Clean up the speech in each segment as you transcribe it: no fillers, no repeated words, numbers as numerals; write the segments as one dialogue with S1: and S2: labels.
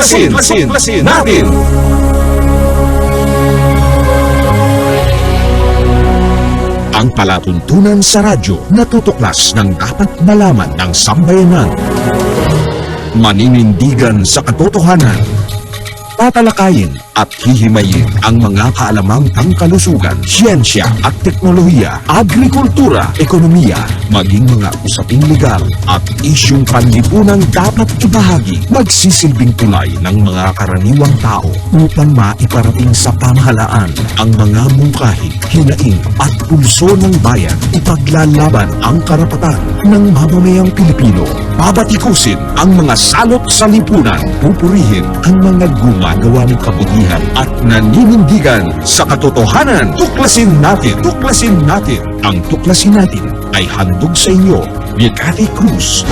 S1: Tuklasin natin! Ang palatuntunan sa radyo na tutuklas ng dapat malaman ng sambayanan. Maninindigan sa katotohanan. Tatalakayin at hihimayin ang mga kaalamang pangkalusugan, siyensya at teknolohiya, agrikultura, ekonomiya, maging mga usaping legal at isyung panlipunang dapat ibahagi, magsisilbing tulay ng mga karaniwang tao upang maiparating sa pamahalaan ang mga mungkahi, hinaing at pulso ng bayan, ipaglalaban ang karapatan ng mamamayang Pilipino, babatikusin ang mga salot sa lipunan, pupurihin ang mga gumagawa ng kabutihan at naninindigan sa katotohanan. Tuklasin natin! Tuklasin natin! Ang tuklasin natin ay handog sa inyo ni Cathy Cruz.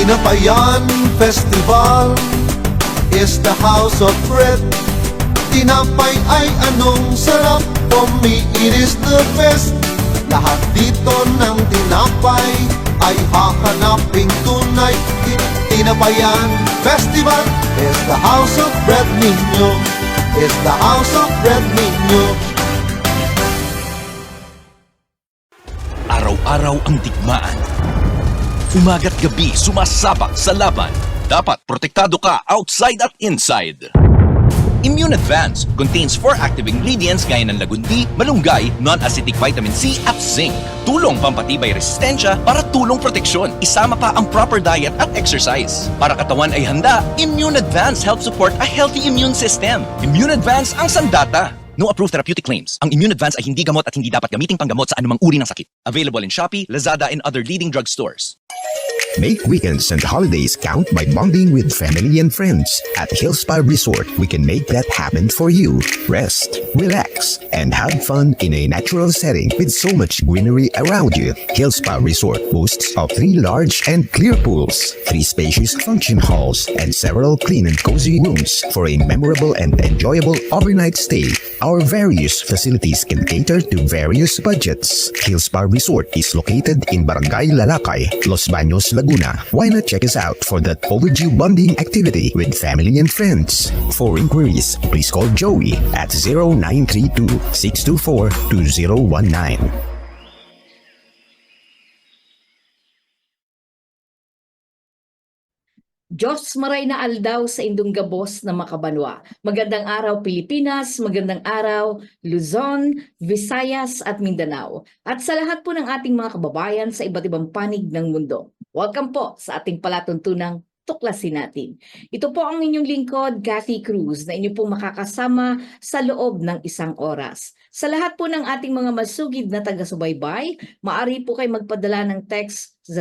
S2: Tinapayan Festival is the house of bread. Tinapay ay anong sarap, for me it is the best. Lahat dito ng tinapay ay hahanaping tunay. Tinapayan Festival is the house of bread ninyo, is the house of bread ninyo.
S3: Araw-araw ang digmaan. Umaga't gabi sumasabak sa laban. Dapat protektado ka outside at inside. Immune Advance contains 4 active ingredients gaya ng lagundi, malunggay, non-acidic vitamin C at zinc. Tulong pampatibay resistensya para tulong proteksyon. Isama pa ang proper diet at exercise. Para katawan ay handa, Immune Advance helps support a healthy immune system. Immune Advance ang sandata. No approved therapeutic claims. Ang Immune Advance ay hindi gamot at hindi dapat gamiting panggamot sa anumang uri ng sakit. Available in Shopee, Lazada, and other leading drugstores.
S4: Make weekends and holidays count by bonding with family and friends. At Hillspa Resort, we can make that happen for you. Rest, relax, and have fun in a natural setting with so much greenery around you. Hillspa Resort boasts of 3 large and clear pools, 3 spacious function halls, and several clean and cozy rooms for a memorable and enjoyable overnight stay. Our various facilities can cater to various budgets. Hillspa Resort is located in Barangay Lalakay, Los Baños, Laguna. Why not check us out for that overdue bonding activity with family and friends? For inquiries, please call Joey at 0932-624-2019.
S5: Diyos maray na aldaw sa indong gabos na makabanwa. Magandang araw Pilipinas, magandang araw Luzon, Visayas at Mindanao. At sa lahat po ng ating mga kababayan sa iba't ibang panig ng mundo. Welcome po sa ating palatuntunang Tuklasin Natin. Ito po ang inyong lingkod, Cathy Cruz, na inyo pong makakasama sa loob ng 1 oras. Sa lahat po ng ating mga masugid na taga-subaybay, maaari po kayo magpadala ng text sa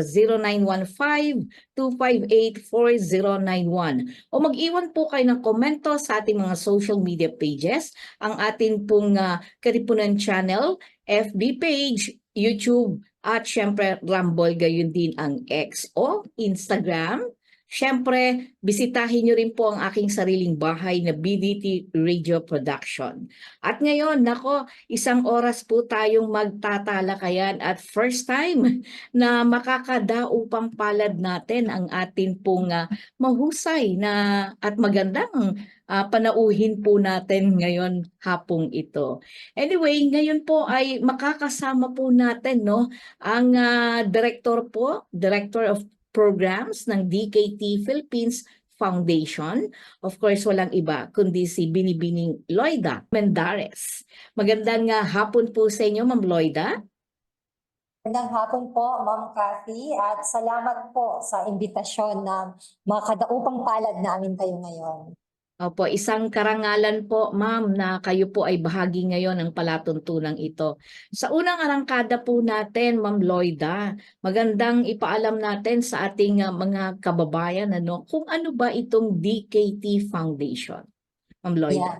S5: 0915-258-4091 o mag-iwan po kayo ng komento sa ating mga social media pages, ang ating pong Katipunan Channel, FB page, YouTube, at syempre Rumble, gayon din ang X o Instagram. Syempre, bisitahin nyo rin po ang aking sariling bahay na BDT Radio Production. At ngayon, nako, 1 oras po tayong magtatalakayan at first time na makakadaupang palad natin ang atin pong mahusay na at magandang panauhin po natin ngayon hapong ito. Anyway, ngayon po ay makakasama po natin ang Director of Programs ng DKT Philippines Foundation. Of course, walang iba kundi si Binibining Loida Mendares. Magandang hapon po sa inyo, Ma'am Loida.
S6: Magandang hapon po, Ma'am Cathy, at salamat po sa imbitasyon na makadaupang palad namin kayo ngayon.
S5: Opo, isang karangalan po, Ma'am, na kayo po ay bahagi ngayon ng palatuntunang ito. Sa unang arangkada po natin, Ma'am Loida, magandang ipaalam natin sa ating mga kababayan kung ano ba itong DKT Foundation. Ma'am Lloyd?
S6: Yeah.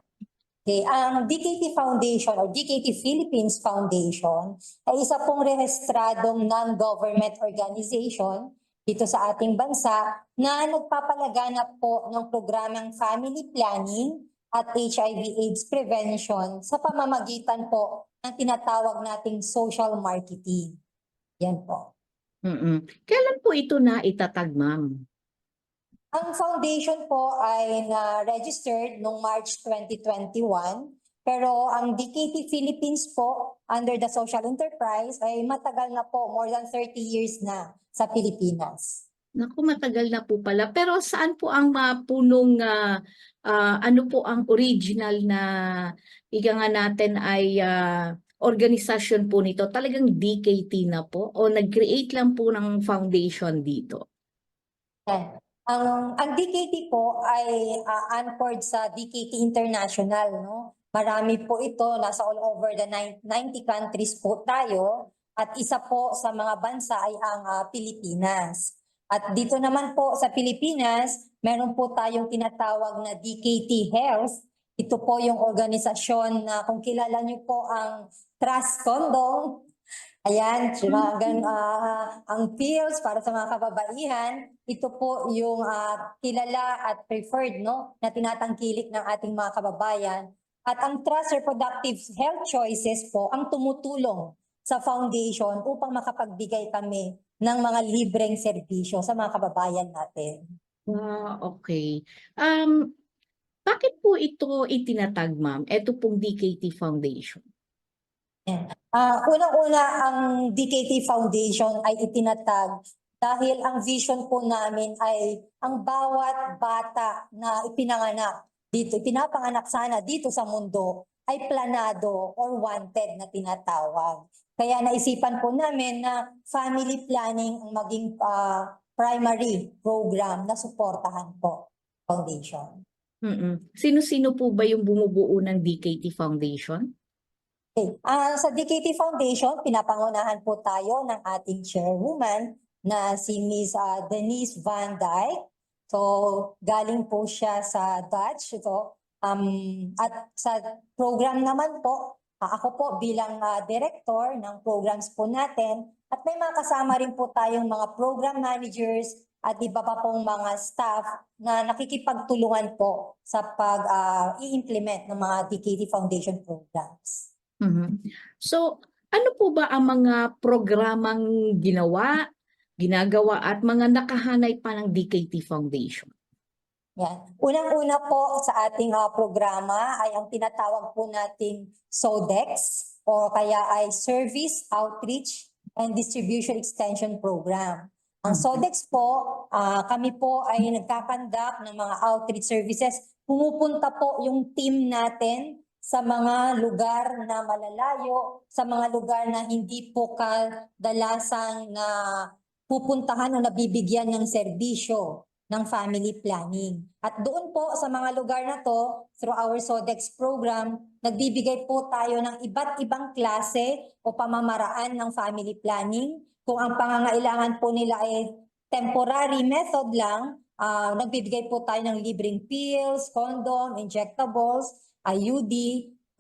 S6: Okay, ang DKT Foundation or DKT Philippines Foundation ay isa pong rehistradong non-government organization dito sa ating bansa na nagpapalaganap po ng programang family planning at HIV/AIDS prevention sa pamamagitan po ng tinatawag nating social marketing. Yan po.
S5: Kailan po ito na itatag, ma'am?
S6: Ang foundation po ay na-registered noong March 2021, pero ang DKT Philippines po under the social enterprise ay matagal na po, more than 30 years na sa Pilipinas.
S5: Naku, matagal na po pala. Pero saan po ang punong, ano po ang original na, ika nga natin ay organisasyon po nito? Talagang DKT na po? O nag-create lang po ng foundation dito?
S6: Yan. Ang DKT po ay anchored sa DKT International, no? Marami po ito, nasa all over the 90 countries po tayo, at isa po sa mga bansa ay ang Pilipinas. At dito naman po sa Pilipinas, meron po tayong tinatawag na DKT Health. Ito po yung organisasyon na kung kilala niyo po ang Trust Condom. Ayan, ang pills para sa mga kababaihan, ito po yung kilala at preferred, no, na tinatangkilik ng ating mga kababayan. At ang Trust Reproductive Health Choices po ang tumutulong sa foundation upang makapagbigay kami ng mga libreng serbisyo sa mga kababayan natin.
S5: Okay. Bakit po ito itinatag, ma'am? Ito pong DKT Foundation.
S6: Unang-una, ang DKT Foundation ay itinatag dahil ang vision po namin ay ang bawat bata na ipinanganak dito, pinapanganak sana dito sa mundo ay planado or wanted na tinatawag. Kaya naisipan po namin na family planning ang maging primary program na suportahan po foundation.
S5: Sino-sino po ba yung bumubuo ng DKT Foundation?
S6: Okay. Sa DKT Foundation, pinapangunahan po tayo ng ating chairwoman na si Ms. Denise Van Dyke. So, galing po siya sa Dutch. Ito. At sa program naman po, ako po bilang director ng programs po natin. At may mga kasama rin po tayong mga program managers at iba pa pong mga staff na nakikipagtulungan po sa pag-i-implement ng mga DKT Foundation programs.
S5: So, ano po ba ang mga programang ginagawa at mga nakahanay pa ng DKT Foundation?
S6: Yan. Unang-una po sa ating programa ay ang tinatawag po nating SODEX o kaya ay Service Outreach and Distribution Extension Program. Ang SODEX po, kami po ay nagkakandak ng mga outreach services. Pumupunta po yung team natin sa mga lugar na malalayo, sa mga lugar na hindi po kadalasang na pupuntahan o nabibigyan ng serbisyo ng family planning. At doon po sa mga lugar na to, through our SODEX program, nagbibigay po tayo ng iba't ibang klase o pamamaraan ng family planning. Kung ang pangangailangan po nila ay temporary method lang, nagbibigay po tayo ng libreng pills, condom, injectables, IUD.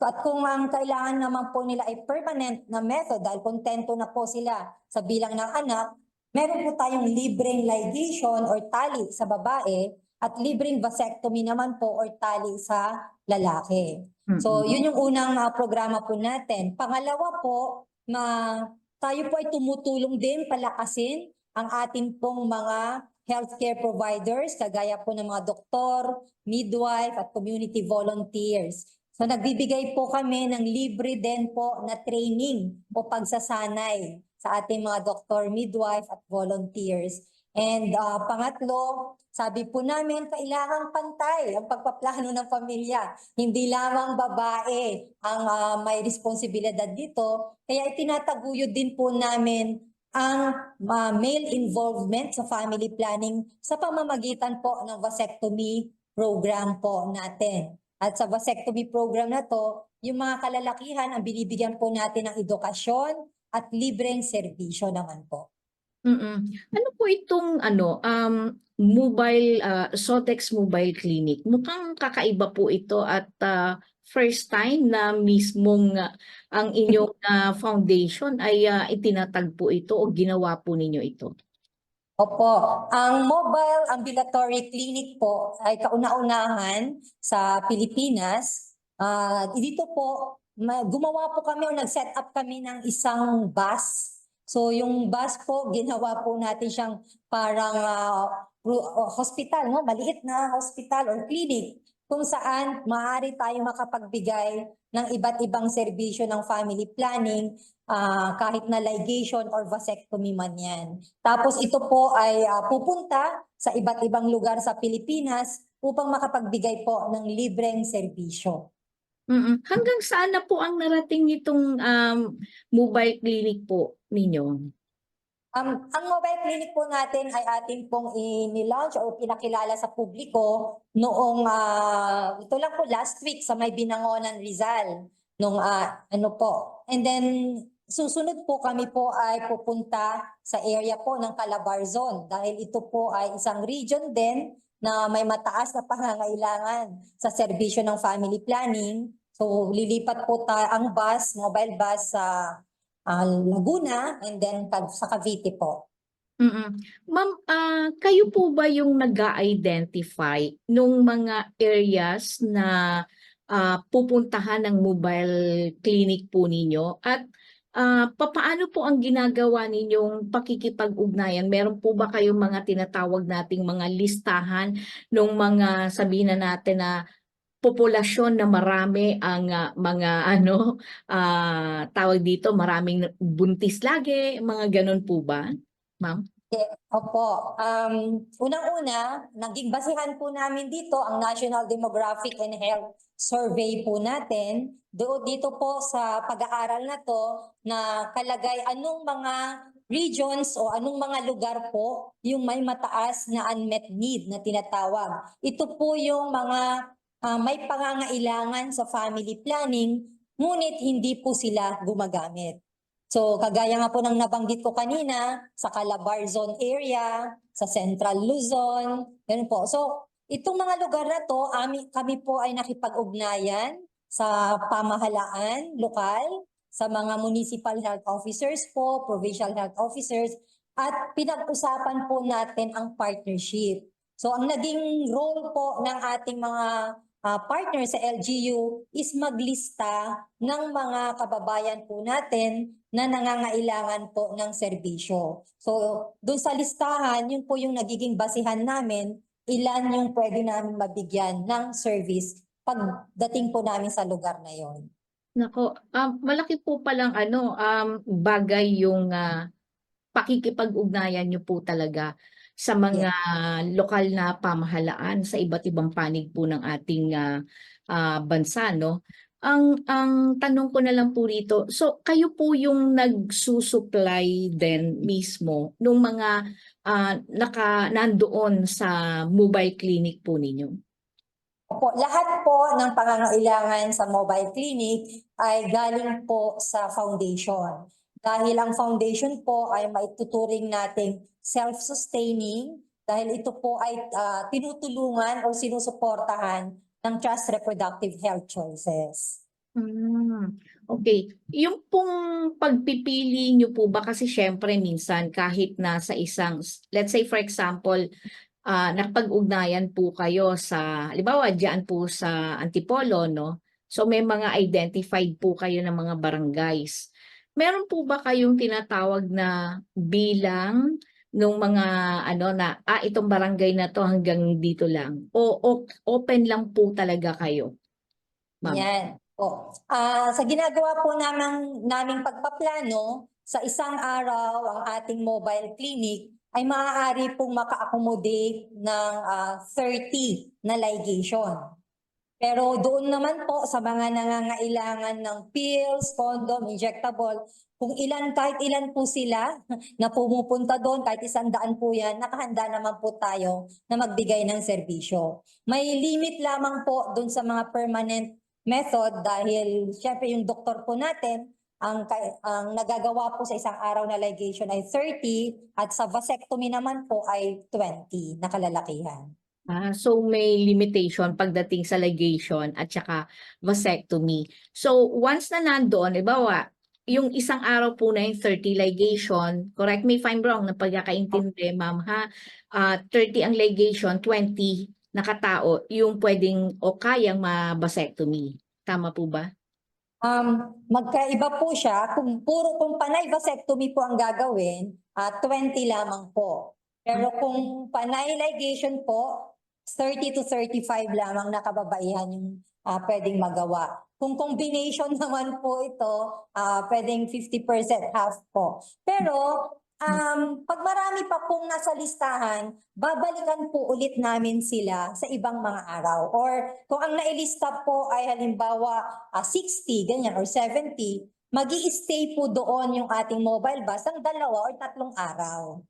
S6: At kung ang kailangan naman po nila ay permanent na method dahil kontento na po sila sa bilang ng anak, meron po tayong libreng ligation or tali sa babae at libreng vasectomy naman po or tali sa lalaki. So yun yung unang programa po natin. Pangalawa po, tayo po ay tumutulong din palakasin ang ating pong mga healthcare providers, kagaya po ng mga doktor, midwife at community volunteers. So nagbibigay po kami ng libre din po na training o pagsasanay sa ating mga doktor, midwife at volunteers. And pangatlo, sabi po namin, kailangang pantay ang pagpaplano ng pamilya. Hindi lamang babae ang may responsibilidad dito. Kaya itinataguyod din po namin ang male involvement sa family planning sa pamamagitan po ng vasectomy program po natin. At sa vasectomy program na to, yung mga kalalakihan ang binibigyan po natin ng edukasyon at libreng serbisyo naman po.
S5: Ano po itong mobile, Sotex Mobile Clinic? Mukhang kakaiba po ito at first time na mismong ang inyong foundation ay itinatag po ito o ginawa po ninyo ito.
S6: Opo, ang mobile ambulatory clinic po ay kauna-unahan sa Pilipinas. Dito po, gumawa po kami o nag-set up kami ng isang bus. So yung bus po, ginawa po natin siyang parang hospital, no? Maliit na hospital or clinic kung saan maaari tayo makapagbigay ng iba't ibang serbisyo ng family planning, kahit na ligation or vasectomy man yan. Tapos ito po ay pupunta sa iba't ibang lugar sa Pilipinas upang makapagbigay po ng libreng serbisyo.
S5: Hanggang saan na po ang narating nitong mobile clinic po ninyo?
S6: Ang mobile clinic po natin ay ating pong in-launch o pinakilala sa publiko noong ito lang po last week sa may Binangonan, Rizal. Nung ano po. And then susunod po kami po ay pupunta sa area po ng Calabarzon dahil ito po ay isang region din na may mataas na pangangailangan sa serbisyo ng family planning. So lilipat po ang bus, mobile bus sa Laguna and then sa Cavite po.
S5: Ma'am, kayo po ba yung nag-a-identify nung mga areas na pupuntahan ng mobile clinic po ninyo? At papaano po ang ginagawa ninyong pakikipag-ugnayan? Meron po ba kayong mga tinatawag nating mga listahan ng mga sabihin na natin na populasyon na marami ang mga tawag dito, maraming buntis lagi, mga ganun po ba, ma'am?
S6: Opo. Unang-una, naging basihan po namin dito ang National Demographic and Health Survey po natin. Dito po sa pag-aaral na to na kalagay anong mga regions o anong mga lugar po yung may mataas na unmet need na tinatawag. Ito po yung mga may pangangailangan sa family planning, ngunit hindi po sila gumagamit. So kagaya nga po ng nabanggit ko kanina, sa Calabarzon area, sa Central Luzon, ganun po. So itong mga lugar na to, kami po ay nakipag-ugnayan sa pamahalaan lokal, sa mga municipal health officers po, provincial health officers, at pinag-usapan po natin ang partnership. So ang naging role po ng ating mga partner sa LGU is maglista ng mga kababayan po natin na nangangailangan po ng serbisyo. So, doon sa listahan, yun po yung nagiging basihan namin, ilan yung pwede namin mabigyan ng service pagdating po namin sa lugar na yon.
S5: Nako, malaki po palang bagay yung pakikipag-ugnayan nyo po talaga sa mga lokal na pamahalaan sa iba't ibang panig po ng ating bansa, no? Ang tanong ko na lang po rito, so kayo po yung nagsusupply din mismo nung mga nandoon sa mobile clinic po ninyo?
S6: Opo, lahat po ng pangangailangan sa mobile clinic ay galing po sa foundation. Dahil ang foundation po ay maituturing nating self-sustaining dahil ito po ay tinutulungan o sinusuportahan ng Trust Reproductive Health Choices.
S5: Okay. Yung pong pagpipili nyo po ba, kasi syempre minsan kahit nasa isang, let's say for example, nakapag-ugnayan po kayo sa, halimbawa diyan po sa Antipolo, no? So may mga identified po kayo ng mga barangays. Meron po ba kayong tinatawag na bilang nung mga na itong barangay na to hanggang dito lang? O open lang po talaga kayo, ma'am?
S6: Yan. Sa ginagawa po naming pagpaplano, sa isang araw ang ating mobile clinic ay maaari pong maka-accommodate ng 30 na ligation. Pero doon naman po sa mga nangangailangan ng pills, condom, injectable, kung kahit ilan po sila na pumupunta doon, kahit 100 po yan, nakahanda naman po tayo na magbigay ng serbisyo. May limit lamang po doon sa mga permanent method dahil syempre yung doktor po natin ang nagagawa po sa isang araw na ligation ay 30 at sa vasectomy naman po ay 20 na kalalakihan.
S5: So may limitation pagdating sa ligation at saka vasectomy. So once na nandoon, ibawa, yung isang araw po na yung 30 ligation, correct me if I'm wrong, na pagkakaintindi, ma'am, ha? 30 ang ligation, 20 na katao, yung pwedeng o kayang ma-vasectomy. Tama po ba?
S6: Magkaiba po siya. Kung panay vasectomy po ang gagawin, 20 lamang po. Pero kung panay ligation po, 30 to 35 lamang na kababaihan yung pwedeng magawa. Kung combination naman po ito, pwedeng 50% half po. Pero pag marami pa pong nasa listahan, babalikan po ulit namin sila sa ibang mga araw. Or kung ang nailista po ay halimbawa 60, ganyan, or 70, magi-stay po doon yung ating mobile bus ng 2 or 3 araw.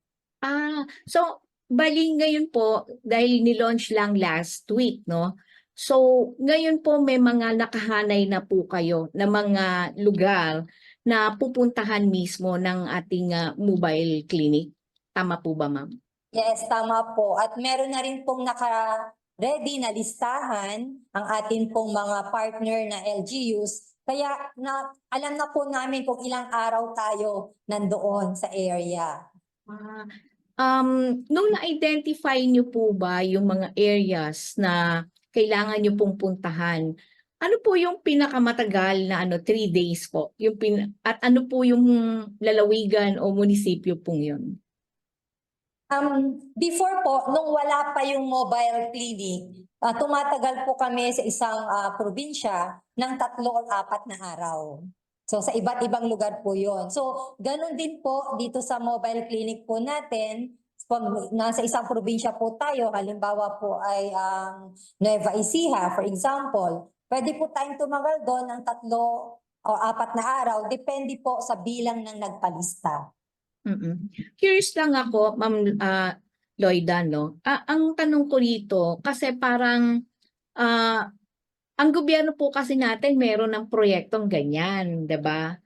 S5: So bali ngayon po, dahil ni-launch lang last week, no? So ngayon po may mga nakahanay na po kayo na mga lugar na pupuntahan mismo ng ating mobile clinic. Tama po ba, ma'am?
S6: Yes, tama po. At meron na rin pong naka-ready na listahan ang atin pong mga partner na LGUs. Kaya alam na po namin kung ilang araw tayo nandoon sa area.
S5: Nung na-identify niyo po ba yung mga areas na kailangan niyo pong puntahan, ano po yung pinakamatagal na 3 days po? At ano po yung lalawigan o munisipyo pong yun?
S6: Before po, nung wala pa yung mobile clinic, tumatagal po kami sa isang probinsya ng 3 o 4 na araw. So sa iba't ibang lugar po yon. So ganun din po dito sa mobile clinic po natin. Pag nasa isang probinsya po tayo, halimbawa po ay Nueva Ecija, for example, pwede po tayong tumagal doon ng 3 o 4 na araw, depende po sa bilang ng nagpalista.
S5: Curious lang ako, Ma'am Lloyda, no? Ang tanong ko dito, kasi parang ang gobyerno po kasi natin meron ng proyektong ganyan, 'di ba?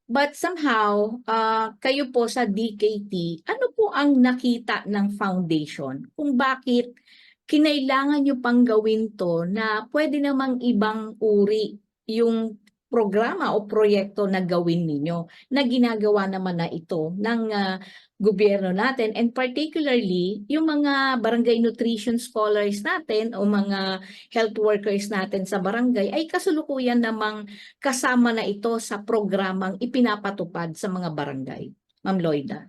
S5: But somehow, kayo po sa DKT, ano po ang nakita ng foundation kung bakit kinailangan nyo pang gawin to na pwede namang ibang uri yung programa o proyekto na gawin ninyo na ginagawa naman na ito ng gobyerno natin, and particularly yung mga barangay nutrition scholars natin o mga health workers natin sa barangay ay kasulukuyan namang kasama na ito sa programang ipinapatupad sa mga barangay. Ma'am Lloyda.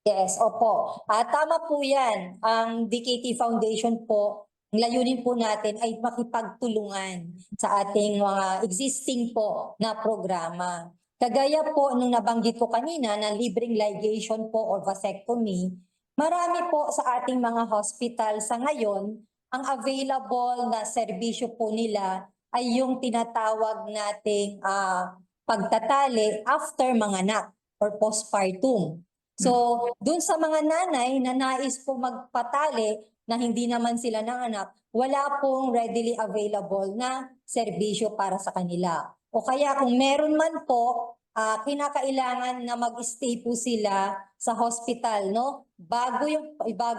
S6: Yes, opo. Tama po yan. Ang DKT Foundation po, ang layunin po natin ay makipagtulungan sa ating mga existing po na programa. Kagaya po nung nabanggit ko kanina na libreng ligation po or vasectomy, marami po sa ating mga hospital sa ngayon, ang available na serbisyo po nila ay yung tinatawag nating pagtatali after manganak or postpartum. So, dun sa mga nanay na nais po magpatali na hindi naman sila nanganak, wala pong readily available na serbisyo para sa kanila. O kaya kung meron man po, kinakailangan na mag-stay po sila sa hospital, no? Bago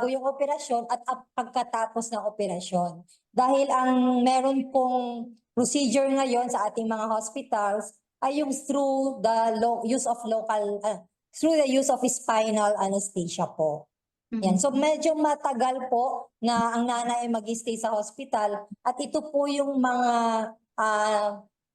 S6: yung operasyon at pagkatapos ng operasyon. Dahil ang meron pong procedure ngayon sa ating mga hospitals ay yung through the use of spinal anesthesia po. Yan. So medyo matagal po na ang nanay ay mag-stay sa hospital at ito po yung mga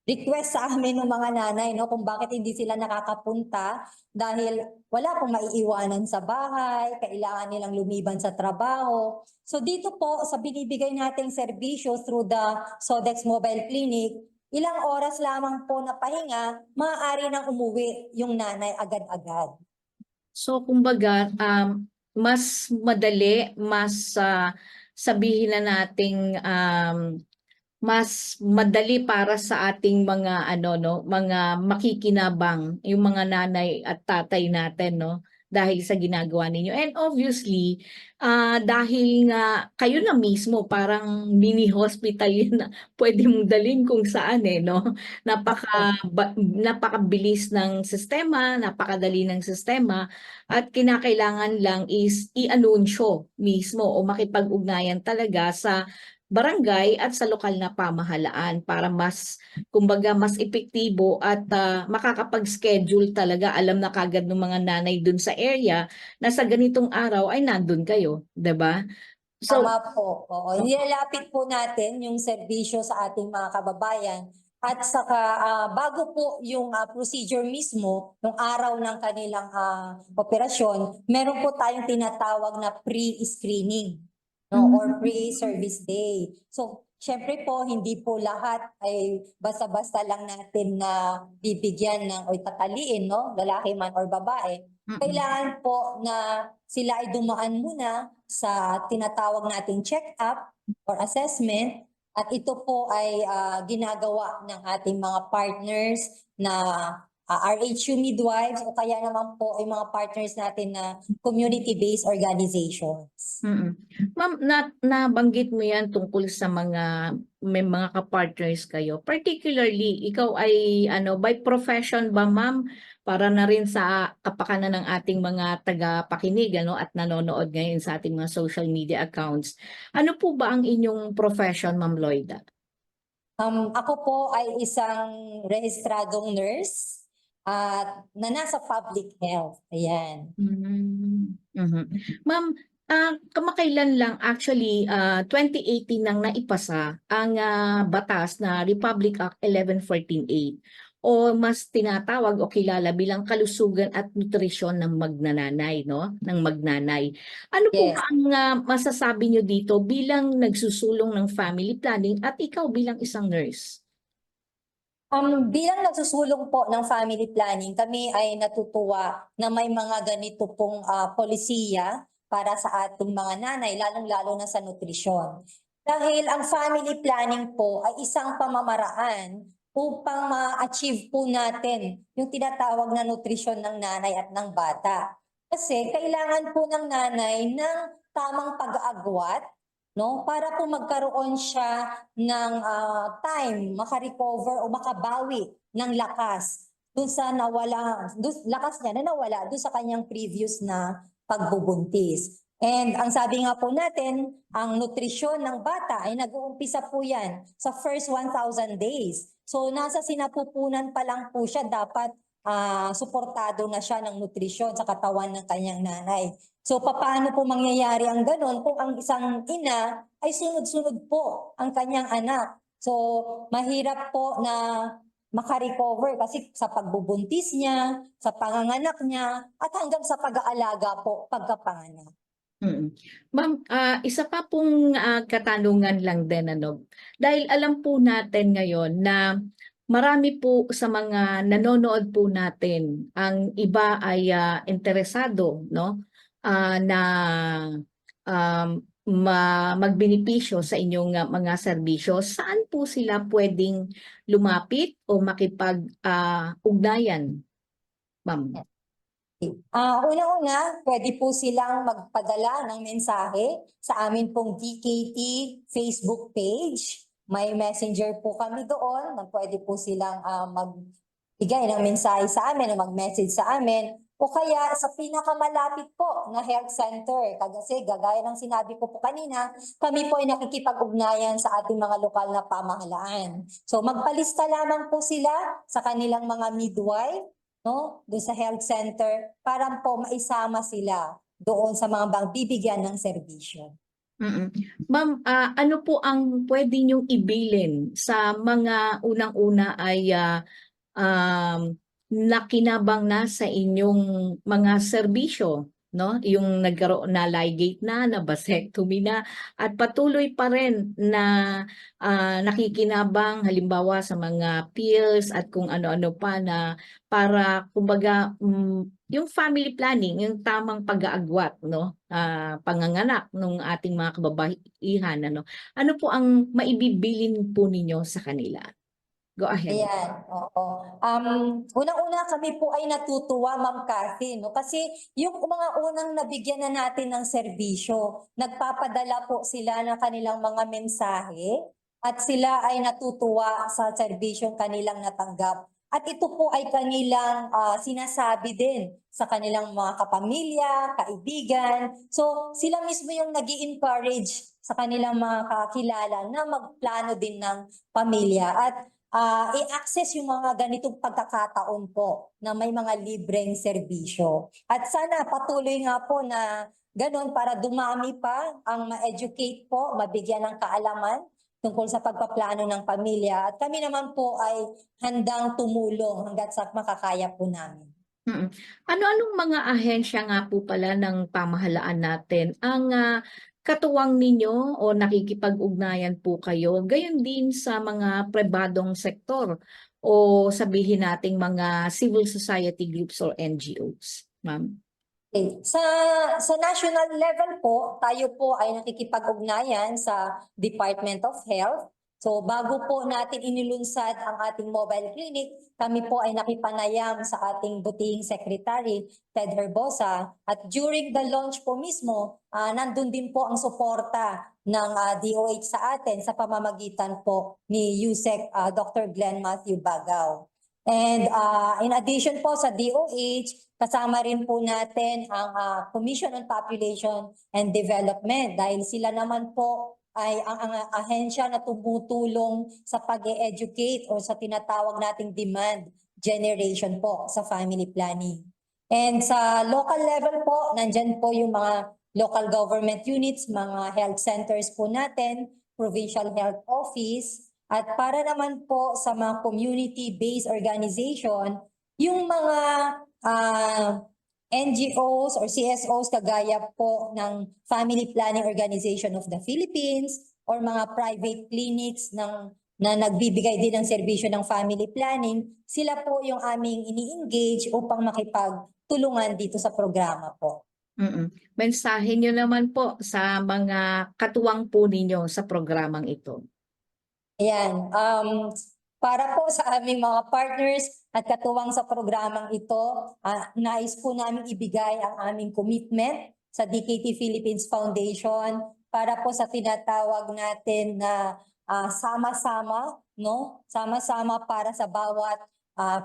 S6: request sa amin ng mga nanay, no, kung bakit hindi sila nakakapunta dahil wala pong maiiwanan sa bahay, kailangan nilang lumiban sa trabaho. So dito po sa binibigay nating serbisyo through the SODEX Mobile Clinic, ilang oras lamang po na pahinga, maaari nang umuwi yung nanay agad-agad.
S5: So kumbaga, mas madali, mas sabihin na nating mas madali para sa ating mga mga makikinabang, yung mga nanay at tatay natin, no, dahil sa ginagawa ninyo. And obviously, dahil nga kayo na mismo parang mini hospital yun na pwede mong dalhin kung saan no? Napakabilis ng sistema, napakadali ng sistema, at kinakailangan lang is i-anunsyo mismo o makipag-ugnayan talaga sa barangay at sa lokal na pamahalaan para mas, kumbaga, mas epektibo at makakapag-schedule talaga. Alam na kagad ng mga nanay dun sa area na sa ganitong araw ay nandun kayo, 'di ba? So,
S6: Tama po. Oo. Nilalapit po natin yung serbisyo sa ating mga kababayan at saka bago po yung procedure mismo, yung araw ng kanilang operasyon, meron po tayong tinatawag na pre-screening, no, or pre-service day. So, syempre po, hindi po lahat ay basta-basta lang natin na bibigyan ng o tataliin, no, lalaki man or babae. Kailangan po na sila ay dumaan muna sa tinatawag nating check-up or assessment, at ito po ay ginagawa ng ating mga partners na RHU midwives o kaya naman po ay mga partners natin na community-based organizations.
S5: Ma'am, nabanggit mo yan tungkol sa may mga kapartners kayo. Particularly, ikaw ay by profession ba, ma'am? Para na rin sa kapakanan ng ating mga tagapakinig at nanonood ngayon sa ating mga social media accounts. Ano po ba ang inyong profession, Ma'am Loida?
S6: Ako po ay isang rehistradong nurse at na nasa public health. Ayan.
S5: Ma'am, kamakailan lang, actually 2018 nang naipasa ang batas na Republic Act 11448 o mas tinatawag o kilala bilang kalusugan at nutrisyon ng magnanay, no? Ng magnanay. Ano po
S6: Yes.
S5: ba ang masasabi nyo dito bilang nagsusulong ng family planning at ikaw bilang isang nurse?
S6: Bilang nagsusulong po ng family planning, kami ay natutuwa na may mga ganito pong polisiya para sa ating mga nanay, lalong-lalo na sa nutrisyon. Dahil ang family planning po ay isang pamamaraan upang ma-achieve po natin yung tinatawag na nutrisyon ng nanay at ng bata. Kasi kailangan po ng nanay ng tamang pag-aagwat, no, para po magkaroon siya ng time makarecover o makabawi ng lakas dun sa lakas niya na nawala dun sa kanyang previous na pagbubuntis. And ang sabi nga po natin, ang nutrisyon ng bata ay nag-uumpisa po yan sa first 1,000 days. So nasa sinapupunan pa lang po siya, dapat suportado na siya ng nutrisyon sa katawan ng kanyang nanay. So paano po mangyayari ang ganon kung ang isang ina ay sunod-sunod po ang kanyang anak? So mahirap po na makarecover kasi sa pagbubuntis niya, sa panganganak niya, at hanggang sa pag-aalaga po pagkapanganak.
S5: Ma'am, isa pa pong katanungan lang din, dahil alam po natin ngayon na marami po sa mga nanonood po natin, ang iba ay interesado, no, na magbenepisyo sa inyong mga serbisyo. Saan po sila pwedeng lumapit o makipag-ugnayan, ma'am?
S6: Una-una, pwede po silang magpadala ng mensahe sa amin pong DKT Facebook page. May messenger po kami doon na pwede po silang magbigay ng mensahe sa amin o mag-message sa amin. O kaya sa pinakamalapit po na health center. Kasi gagaya ng sinabi ko po kanina, kami po ay nakikipag-ugnayan sa ating mga lokal na pamahalaan. So magpalista lamang po sila sa kanilang mga midwife, no, doon sa health center para po maisama sila doon sa mga bibigyan ng serbisyo.
S5: Ma'am, ano po ang pwede niyong ibilin sa mga unang-una ay nakinabang na sa inyong mga serbisyo, no? Yung nagkaroon na ligate na vasectomy na, at patuloy pa rin na nakikinabang halimbawa sa mga pills at kung ano-ano pa na para kumbaga yung family planning, yung tamang pag-aagwat, no? Panganganak ng ating mga kababaihan, ano po ang maibibilin po ninyo sa kanila? Go ahead.
S6: Ayan, oo. Unang-una kami po ay natutuwa, Ma'am Cathy, no? Kasi yung mga unang nabigyan na natin ng serbisyo, nagpapadala po sila ng kanilang mga mensahe at sila ay natutuwa sa serbisyong kanilang natanggap. At ito po ay kanilang sinasabi din sa kanilang mga kapamilya, kaibigan. So sila mismo yung nag-i-encourage sa kanilang mga kakilala na magplano din ng pamilya. At i-access yung mga ganitong pagkakataon po na may mga libreng serbisyo. At sana patuloy nga po na ganun para dumami pa ang ma-educate po, mabigyan ng kaalaman tungkol sa pagpaplano ng pamilya. At kami naman po ay handang tumulong hanggat sa makakaya po namin.
S5: Mm. Ano-anong mga ahensya nga po pala ng pamahalaan natin ang katuwang ninyo o nakikipag-ugnayan po kayo, gayon din sa mga pribadong sektor o sabihin nating mga civil society groups or NGOs, ma'am?
S6: Okay. Sa national level po, tayo po ay nakikipag-ugnayan sa Department of Health. So bago po natin inilunsad ang ating mobile clinic, kami po ay nakipanayam sa ating butihing secretary, Ted Herbosa. At during the launch po mismo, nandun din po ang suporta ng DOH sa atin sa pamamagitan po ni USEC Dr. Glenn Matthew Bagaw. And in addition po sa DOH, kasama rin po natin ang Commission on Population and Development dahil sila naman po ay ang ahensya na tumutulong sa pag-educate o sa tinatawag nating demand generation po sa family planning. And sa local level po, nandyan po yung mga local government units, mga health centers po natin, provincial health office, at para naman po sa mga community-based organization, yung mga NGOs or CSOs kagaya po ng Family Planning Organization of the Philippines or mga private clinics na nagbibigay din ng serbisyo ng family planning, sila po yung aming ini-engage upang makipagtulungan dito sa programa po.
S5: Mensahe nyo naman po sa mga katuwang po ninyo sa programang ito.
S6: Ayan, para po sa aming mga partners at katuwang sa programang ito, nais po namin ibigay ang aming commitment sa DKT Philippines Foundation para po sa tinatawag natin na sama-sama, no? Sama-sama para sa bawat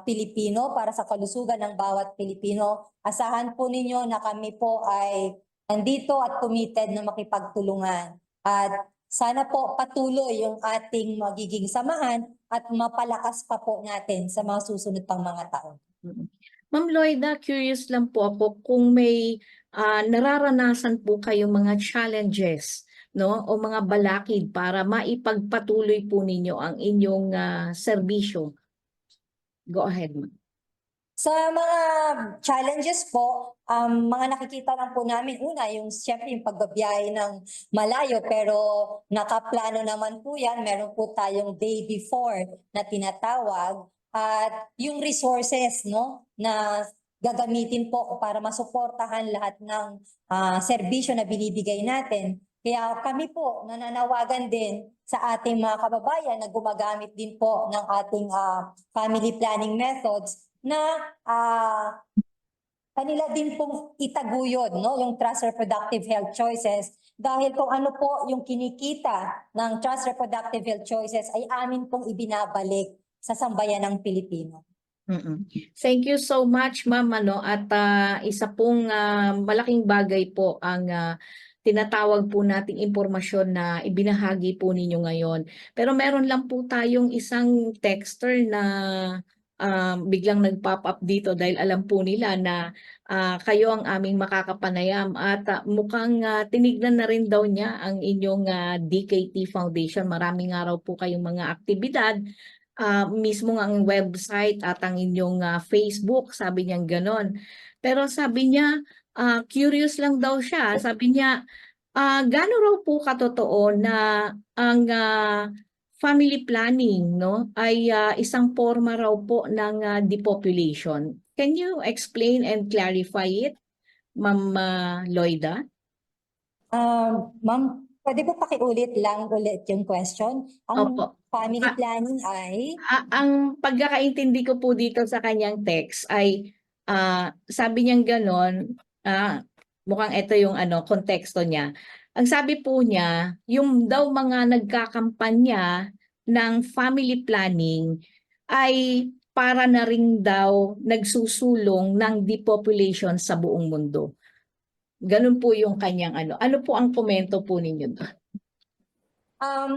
S6: Pilipino, para sa kalusugan ng bawat Pilipino. Asahan po ninyo na kami po ay nandito at committed na makipagtulungan. At sana po patuloy yung ating magiging samahan at mapalakas pa po natin sa mga susunod pang mga taon.
S5: Ma'am Loida, curious lang po ako kung may nararanasan po kayong mga challenges, no, o mga balakid para maipagpatuloy po ninyo ang inyong serbisyo. Go ahead, ma'am.
S6: Sa mga challenges po, mga nakikita lang po namin, una, yung siyempre yung pagbabiyahe ng malayo, pero nakaplano naman po yan. Meron po tayong day before na tinatawag. At yung resources, no, na gagamitin po para masuportahan lahat ng serbisyo na binibigay natin. Kaya kami po nananawagan din sa ating mga kababayan na gumagamit din po ng ating family planning methods na kanila din pong itaguyod, no, yung Trust Reproductive Health Choices, dahil kung ano po yung kinikita ng Trust Reproductive Health Choices ay amin pong ibinabalik sa sambayan ng Pilipino.
S5: Thank you so much, ma'am, at isa pong malaking bagay po ang tinatawag po nating impormasyon na ibinahagi po ninyo ngayon. Pero meron lang po tayong isang texter na biglang nag-pop up dito dahil alam po nila na kayo ang aming makakapanayam at mukhang tinignan na rin daw niya ang inyong DKT Foundation. Maraming araw po kayong mga aktibidad, mismo ang website at ang inyong Facebook, sabi niya ganon. Pero sabi niya, curious lang daw siya, sabi niya, gaano raw po katotoo na ang family planning, no, ay isang forma raw po ng depopulation. Can you explain and clarify it, Ma'am Loida?
S6: Ma'am Pwede po pakiulit lang ulit yung question? Ang
S5: Opo.
S6: family
S5: Ah,
S6: planning ay
S5: ang pagkakaintindi ko po dito sa kanyang text ay sabi niyang ganon, mukhang ito yung konteksto niya. Ang sabi po niya, yung daw mga nagkakampanya ng family planning ay para na rin daw nagsusulong ng depopulation sa buong mundo. Ganun po yung kanyang ano. Ano po ang komento po ninyo doon?
S6: Ang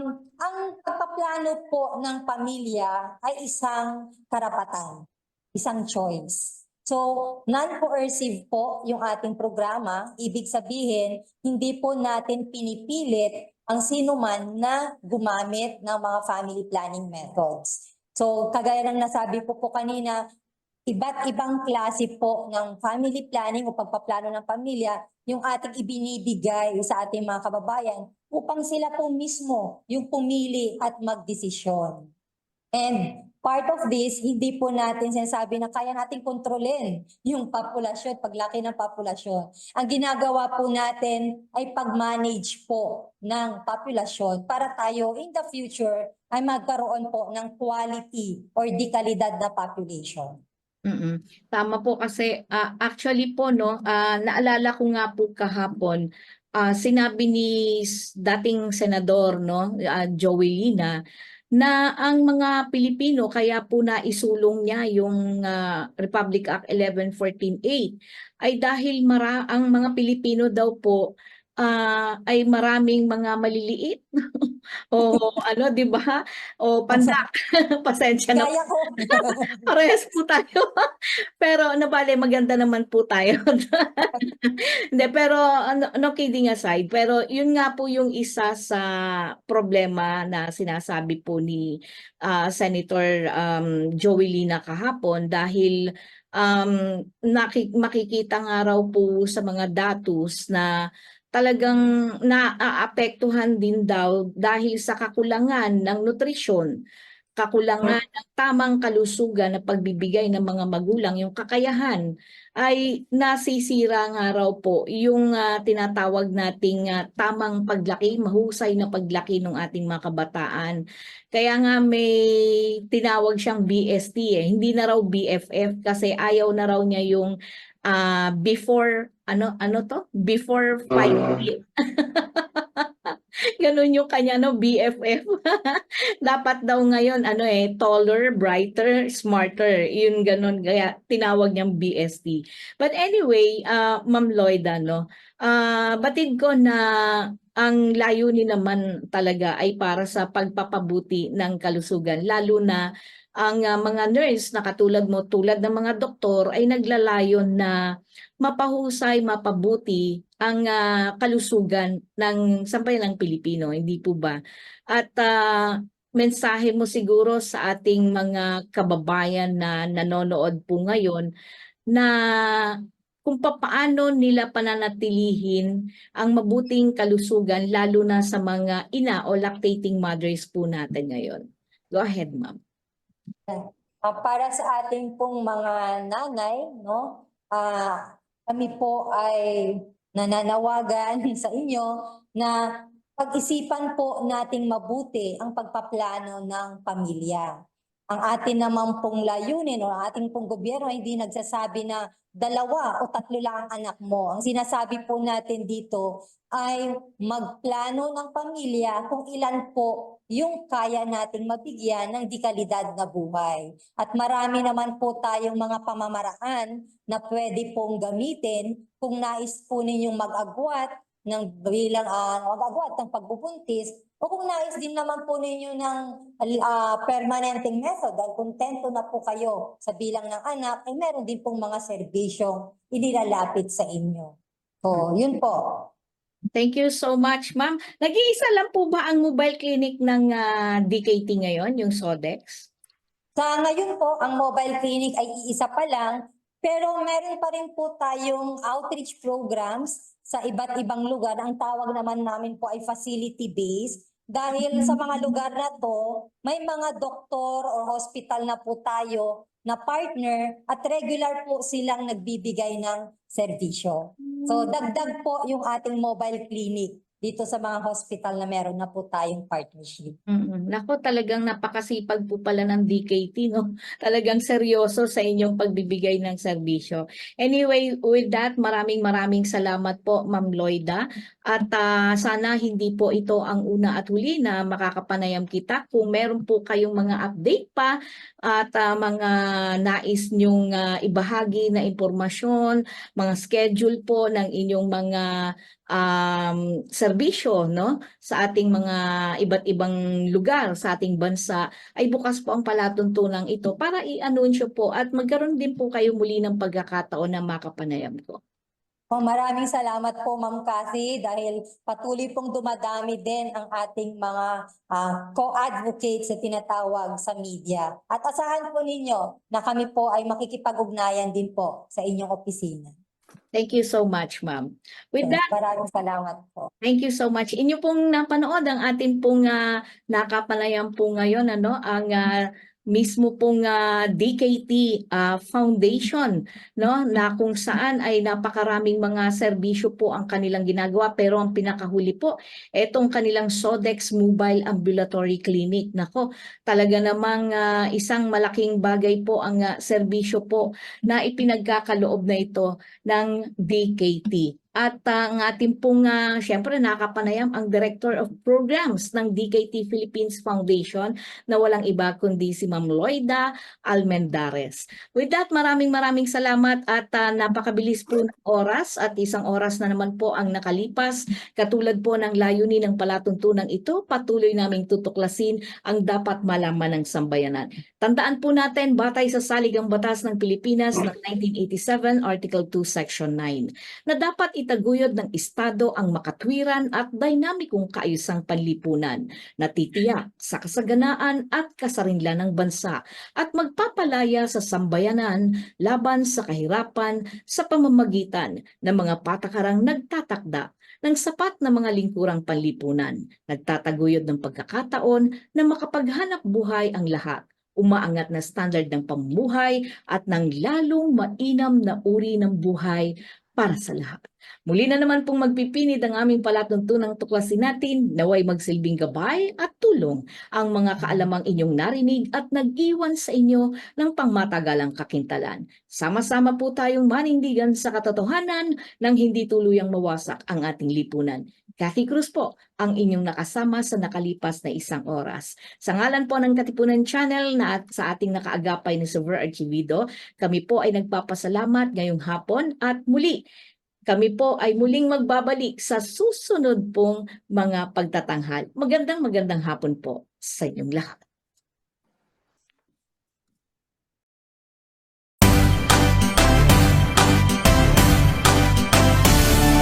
S6: pagpaplano po ng pamilya ay isang karapatan, isang choice. So, non-coercive po yung ating programa. Ibig sabihin, hindi po natin pinipilit ang sino man na gumamit ng mga family planning methods. So, kagaya ng nasabi po kanina, iba't ibang klase po ng family planning o pagpaplano ng pamilya yung ating ibinibigay sa ating mga kababayan upang sila po mismo yung pumili at magdesisyon. And part of this, hindi po natin sinasabi na kaya natin kontrolin yung populasyon, paglaki ng populasyon. Ang ginagawa po natin ay pag-manage po ng populasyon para tayo in the future ay magkaroon po ng quality or di kalidad na population.
S5: Tama po kasi actually po no, naalala ko nga po kahapon, sinabi ni dating senador no, Joey Lina na ang mga Pilipino kaya po naisulong niya yung Republic Act 1114-8 ay dahil ang mga Pilipino daw po ay maraming mga maliliit o ano 'di ba? O pandak. Pasensya na.
S6: Gaya ko.
S5: Parehas po tayo. Pero bale maganda naman po tayo. Hindi, pero no kidding aside, pero yun nga po yung isa sa problema na sinasabi po ni Senator Joey Lina kahapon dahil makikita nga raw po sa mga datos na talagang naaapektuhan din daw dahil sa kakulangan ng nutrisyon, kakulangan ng tamang kalusugan na pagbibigay ng mga magulang, yung kakayahan ay nasisira nga raw po yung tinatawag nating tamang paglaki, mahusay na paglaki ng ating mga kabataan. Kaya nga may tinawag siyang BST hindi na raw BFF kasi ayaw na raw niya yung before before 5 Ganun yung kanya BFF. Dapat daw ngayon taller, brighter, smarter. Yun ganun kaya tinawag niyang BST. But anyway, Ma'am Lloyda batid ko na ang layunin naman talaga ay para sa pagpapabuti ng kalusugan lalo na ang mga nurse na katulad mo, tulad ng mga doktor ay naglalayon na mapahusay, mapabuti ang kalusugan ng sambayanang Pilipino, hindi po ba? At mensahe mo siguro sa ating mga kababayan na nanonood po ngayon na kung papaano nila pananatilihin ang mabuting kalusugan lalo na sa mga ina o lactating mothers po natin ngayon. Go ahead, ma'am.
S6: Para sa ating pong mga nanay, no, kami po ay nananawagan sa inyo na pag-isipan po nating mabuti ang pagpaplano ng pamilya. Ang atin naman pong layunin o ang ating pong gobyerno ay hindi nagsasabi na 2 o 3 lang ang anak mo. Ang sinasabi po natin dito ay magplano ng pamilya kung ilan po yung kaya nating mabigyan ng dikalidad na buhay. At marami naman po tayong mga pamamaraan na pwede pong gamitin kung nais po ninyong mag-agwat ng bilang mag-agwat ng pagbubuntis o kung nais din naman po ninyo ng permanenteng method dahil kontento na po kayo sa bilang ng anak, ay meron din pong mga serbisyong inilalapit sa inyo. So, yun po.
S5: Thank you so much, ma'am. Nag-iisa lang po ba ang mobile clinic ng DKT ngayon, yung SODEX?
S6: Sa ngayon po, ang mobile clinic ay iisa pa lang, pero meron pa rin po tayong outreach programs sa iba't ibang lugar. Ang tawag naman namin po ay facility-based. Dahil sa mga lugar na to, may mga doktor o hospital na po tayo na partner at regular po silang nagbibigay ng serbisyo. So dagdag po yung ating mobile clinic. dito sa mga hospital na meron na po tayong partnership.
S5: Naku, talagang napakasipag po pala ng DKT, no? Talagang seryoso sa inyong pagbibigay ng serbisyo. Anyway, with that, maraming salamat po, Ma'am Loida. At sana hindi po ito ang una at huli na makakapanayam kita. Kung meron po kayong mga update pa at mga nais nyong ibahagi na impormasyon, mga schedule po ng inyong mga serbisyo, no, sa ating mga iba't ibang lugar sa ating bansa, ay bukas po ang palatuntunang ito para i-anunsyo po at magkaroon din po kayo muli ng pagkakataon na makapanayam ko.
S6: Maraming salamat po, Ma'am Cathy, dahil patuloy pong dumadami din ang ating mga co-advocates na tinatawag sa media. At asahan po ninyo na kami po ay makikipag-ugnayan din po sa inyong opisina.
S5: Thank you so much, ma'am. With that,
S6: Maraming salamat po.
S5: thank you so much. Inyo pong napanood ang ating pong nakapanayam po ngayon, ang mismo pong DKT Foundation, no, na kung saan ay napakaraming mga serbisyo po ang kanilang ginagawa, pero ang pinakahuli po etong kanilang SODEX Mobile Ambulatory Clinic. Nako, talaga namang isang malaking bagay po ang serbisyo po na ipinagkakaloob na ito ng DKT. At ang ating pong, syempre nakapanayam ang Director of Programs ng DKT Philippines Foundation na walang iba kundi si Ma'am Loida Almendares. With that, maraming salamat at napakabilis po ng oras at isang oras na naman po ang nakalipas. Katulad po ng layunin ng palatuntunan ito, patuloy naming tutuklasin ang dapat malaman ng sambayanan. Tandaan po natin, batay sa Saligang Batas ng Pilipinas ng 1987, Article 2, Section 9, na dapat itaguyod ng Estado ang makatwiran at dinamikong kaayusang panlipunan na titiyak sa kasaganaan at kasarinlan ng bansa at magpapalaya sa sambayanan laban sa kahirapan sa pamamagitan ng mga patakarang nagtatakda ng sapat na mga lingkurang panlipunan, nagtataguyod ng pagkakataon na makapaghanap buhay ang lahat, umaangat na standard ng pamumuhay at ng lalong mainam na uri ng buhay para sa lahat. Muli na naman pong magpipinit ang aming palatuntunang tuklasin natin, naway magsilbing gabay at tulong ang mga kaalamang inyong narinig at nag-iwan sa inyo ng pangmatagalang kakintalan. Sama-sama po tayong manindigan sa katotohanan nang hindi tuluyang mawasak ang ating lipunan. Cathy Cruz po ang inyong nakasama sa nakalipas na isang oras. Sa ngalan po ng Katipunan Channel na at sa ating nakaagapay ni Silver Archivido, kami po ay nagpapasalamat ngayong hapon at muli kami po ay muling magbabalik sa susunod pong mga pagtatanghal. Magandang hapon po sa inyong lahat.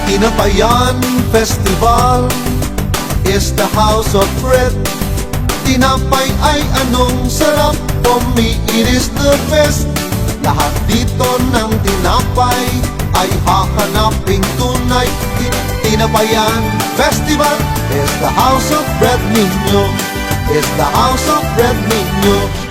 S2: Tinapayan Festival is the house of bread. Tinapay ay anong sarap, umiinis the best. Lahat dito ng tinapay ay hahanaping tunay. Tinapayan Festival is the house of bread ninyo, is the house of bread ninyo.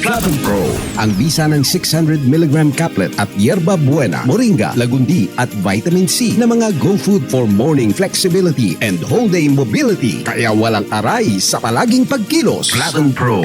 S4: Flavon Pro, ang bisa ng 600mg caplet at yerba buena, moringa, lagundi at vitamin C na mga go food for morning flexibility and whole day mobility. Kaya walang aray sa palaging pagkilos. Flavon Pro.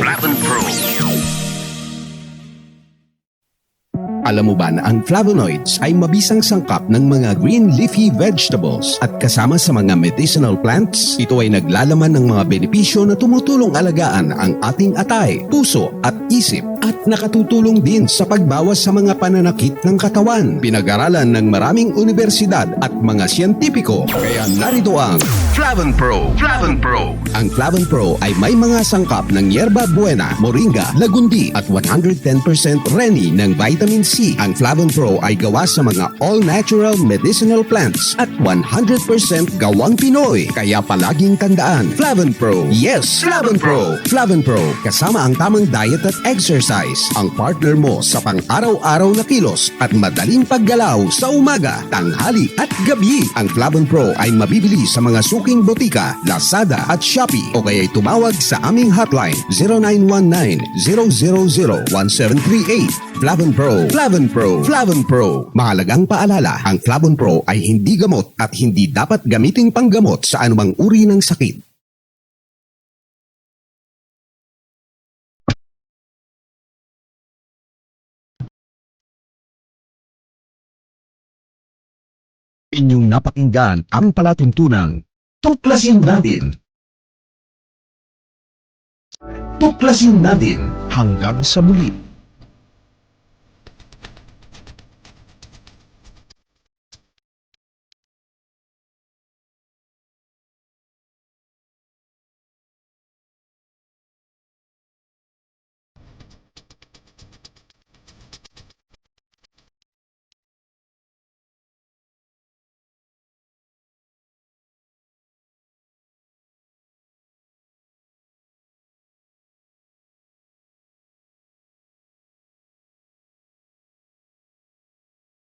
S4: Alam mo ba na ang flavonoids ay mabisang sangkap ng mga green leafy vegetables at kasama sa mga medicinal plants? Ito ay naglalaman ng mga benepisyo na tumutulong alagaan ang ating atay, puso at isip at nakatutulong din sa pagbawas sa mga pananakit ng katawan. Pinag-aralan ng maraming universidad at mga siyentipiko. Kaya narito ang Flavon Pro. Ang Flavon Pro ay may mga sangkap ng yerba buena, moringa, lagundi at 110% reni ng vitamin C. Ang Flavon Pro ay gawa sa mga all-natural medicinal plants at 100% gawang Pinoy. Kaya palaging tandaan, Flavon Pro. Yes, Flavon Pro. Flavon Pro, kasama ang tamang diet at exercise. Ang partner mo sa pang-araw-araw na kilos at madaling paggalaw sa umaga, tanghali at gabi. Ang Flavon Pro ay mabibili sa mga suking botika, Lazada at Shopee o kaya'y tumawag sa aming hotline 0919-000-1738. Flavon Pro. Mahalagang paalala, ang Flavon Pro ay hindi gamot at hindi dapat gamiting panggamot sa anumang uri ng sakit.
S1: Inyong napakinggan ang palatuntunang Tuklasin natin hanggang sa muli.